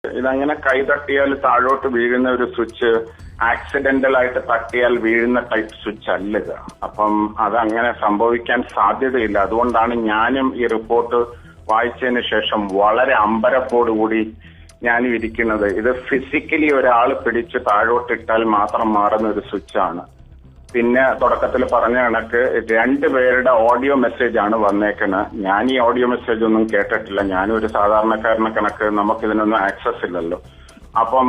ഇതങ്ങനെ കൈ തട്ടിയാൽ താഴോട്ട് വീഴുന്ന ഒരു സ്വിച്ച് ആക്സിഡന്റൽ ആയിട്ട് തട്ടിയാൽ വീഴുന്ന ടൈപ്പ് സ്വിച്ച് അല്ല ഇത്. അപ്പം അതങ്ങനെ സംഭവിക്കാൻ സാധ്യതയില്ല. അതുകൊണ്ടാണ് ഞാനും ഈ റിപ്പോർട്ട് വായിച്ചതിന് ശേഷം വളരെ അമ്പരപ്പോടുകൂടി ഞാനും ഇരിക്കുന്നത്. ഇത് ഫിസിക്കലി ഒരാൾ പിടിച്ച് താഴോട്ടിട്ടാൽ മാത്രം മാറുന്ന ഒരു സ്വിച്ചാണ്. പിന്നെ തുടക്കത്തിൽ പറഞ്ഞ കണക്ക് 2 പേരുടെ ഓഡിയോ മെസ്സേജ് ആണ് വന്നേക്കുന്നത്. ഞാൻ ഈ ഓഡിയോ മെസ്സേജ് ഒന്നും കേട്ടിട്ടില്ല. ഞാനും ഒരു സാധാരണക്കാരനെ കണക്ക് നമുക്കിതിനൊന്നും ആക്സസ് ഇല്ലല്ലോ. അപ്പം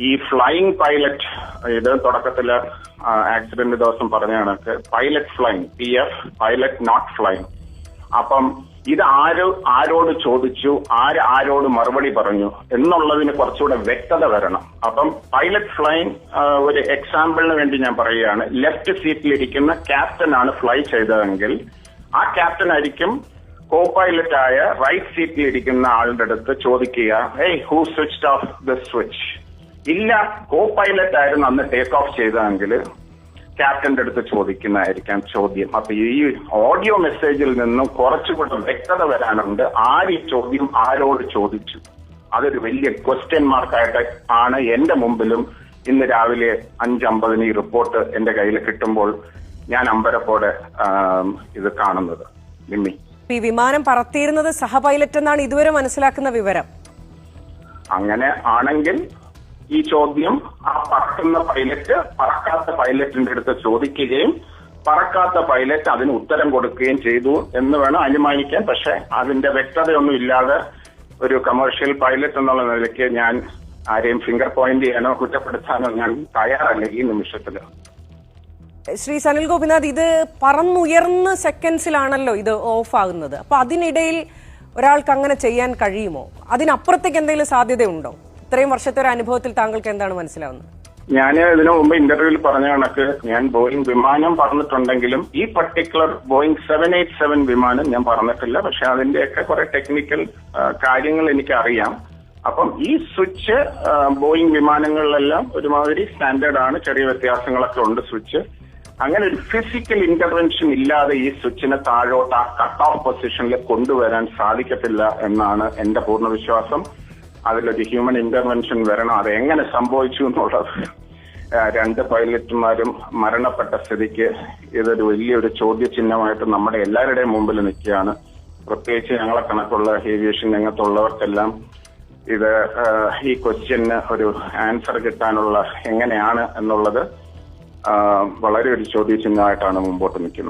ഈ ഫ്ലൈയിങ് പൈലറ്റ്, ഇത് തുടക്കത്തില് ആക്സിഡന്റ് ദിവസം പറഞ്ഞ കണക്ക് pilot flying, PF pilot not flying. അപ്പം ഇത് ആരോട് ചോദിച്ചു, ആരോട് മറുപടി പറഞ്ഞു എന്നുള്ളതിന് കുറച്ചുകൂടെ വ്യക്തത വരണം. അപ്പം പൈലറ്റ് ഫ്ലൈങ്, ഒരു എക്സാമ്പിളിന് വേണ്ടി ഞാൻ പറയുകയാണ്. ലെഫ്റ്റ് സീറ്റിലിരിക്കുന്ന ക്യാപ്റ്റൻ ആണ് ഫ്ലൈ ചെയ്തതെങ്കിൽ ആ ക്യാപ്റ്റൻ ആയിരിക്കും കോ പൈലറ്റായ റൈറ്റ് സീറ്റിലിരിക്കുന്ന ആളുടെ അടുത്ത് ചോദിക്കുക, hey who switched off the switch. ഇല്ല, കോ പൈലറ്റ് ആയിരുന്നു അന്ന് ടേക്ക് ഓഫ് ചെയ്തതെങ്കിൽ ക്യാപ്റ്റന്റെ അടുത്ത് ചോദിക്കുന്നതായിരിക്കാം ചോദ്യം. അപ്പൊ ഈ ഓഡിയോ മെസ്സേജിൽ നിന്നും കുറച്ചുകൂടെ വ്യക്തത വരാനുണ്ട്. ആര് ഈ ചോദ്യം ആരോട് ചോദിച്ചു, അതൊരു വലിയ ക്വസ്റ്റ്യൻ മാർക്കായിട്ട് ആണ് എന്റെ മുമ്പിലും ഇന്ന് രാവിലെ 5:50 ഈ റിപ്പോർട്ട് എന്റെ കയ്യിൽ കിട്ടുമ്പോൾ ഞാൻ അമ്പരപ്പോടെ ഇത് കാണുന്നത്. നിമ്മി, ഈ വിമാനം പറത്തിയിരുന്നത് സഹ പൈലറ്റ് എന്നാണ് ഇതുവരെ മനസ്സിലാക്കുന്ന വിവരം. അങ്ങനെ ആണെങ്കിൽ ഈ ചോദ്യം ആ പറക്കുന്ന പൈലറ്റ് പറക്കാത്ത പൈലറ്റിന്റെ അടുത്ത് ചോദിക്കുകയും പറക്കാത്ത പൈലറ്റ് അതിന് ഉത്തരം കൊടുക്കുകയും ചെയ്തു എന്ന് വേണം അനുമാനിക്കാൻ. പക്ഷെ അതിന്റെ വ്യക്തതയൊന്നും ഇല്ലാതെ ഒരു കമേഴ്ഷ്യൽ പൈലറ്റ് എന്നുള്ള നിലയ്ക്ക് ഞാൻ ആരെയും ഫിംഗർ പോയിന്റ് ചെയ്യാനോ കുറ്റപ്പെടുത്താനോ ഞാൻ തയ്യാറല്ല ഈ നിമിഷത്തില്. ശ്രീ സനിൽ ഗോപിനാഥ്, ഇത് പറന്നുയർന്ന സെക്കൻഡ്സിലാണല്ലോ ഇത് ഓഫ് ആകുന്നത്. അപ്പൊ അതിനിടയിൽ ഒരാൾക്ക് അങ്ങനെ ചെയ്യാൻ കഴിയുമോ? അതിനപ്പുറത്തേക്ക് എന്തെങ്കിലും സാധ്യതയുണ്ടോ? ഇത്രയും വർഷത്തെ ഒരു അനുഭവത്തിൽ താങ്കൾക്ക് എന്താണ് മനസ്സിലാവുന്നത്? ഞാൻ ഇതിനു മുമ്പ് ഇന്റർവ്യൂവിൽ പറഞ്ഞ കണക്ക് ഞാൻ ബോയിങ് വിമാനം പറഞ്ഞിട്ടുണ്ടെങ്കിലും ഈ പർട്ടിക്കുലർ ബോയിങ് 787 വിമാനം ഞാൻ പറഞ്ഞിട്ടില്ല. പക്ഷെ അതിന്റെയൊക്കെ കുറെ ടെക്നിക്കൽ കാര്യങ്ങൾ എനിക്ക് അറിയാം. അപ്പം ഈ സ്വിച്ച് ബോയിങ് വിമാനങ്ങളിലെല്ലാം ഒരുമാതിരി സ്റ്റാൻഡേർഡ് ആണ്. ചെറിയ വ്യത്യാസങ്ങളൊക്കെ ഉണ്ട് സ്വിച്ച്. അങ്ങനെ ഒരു ഫിസിക്കൽ ഇന്റർവെൻഷൻ ഇല്ലാതെ ഈ സ്വിച്ചിനെ താഴോട്ട് ആ കട്ട് ഓഫ് പൊസിഷനിൽ കൊണ്ടുവരാൻ സാധിക്കത്തില്ല എന്നാണ് എന്റെ പൂർണ്ണ വിശ്വാസം. അതിലൊരു ഹ്യൂമൻ ഇന്റർവെൻഷൻ വരണം. അത് എങ്ങനെ സംഭവിച്ചു എന്നുള്ളത് 2 പൈലറ്റുമാരും മരണപ്പെട്ട സ്ഥിതിക്ക് ഇതൊരു വലിയൊരു ചോദ്യചിഹ്നമായിട്ട് നമ്മുടെ എല്ലാവരുടെയും മുമ്പിൽ നിൽക്കുകയാണ്. പ്രത്യേകിച്ച് ഞങ്ങളെ കണക്കുള്ള ഏവിയേഷൻ രംഗത്തുള്ളവർക്കെല്ലാം ഇത് ഈ ക്വസ്റ്റ്യന് ഒരു ആൻസർ കിട്ടാനുള്ള എങ്ങനെയാണ് എന്നുള്ളത് വളരെ ഒരു ചോദ്യചിഹ്നമായിട്ടാണ് മുമ്പോട്ട് നിൽക്കുന്നത്.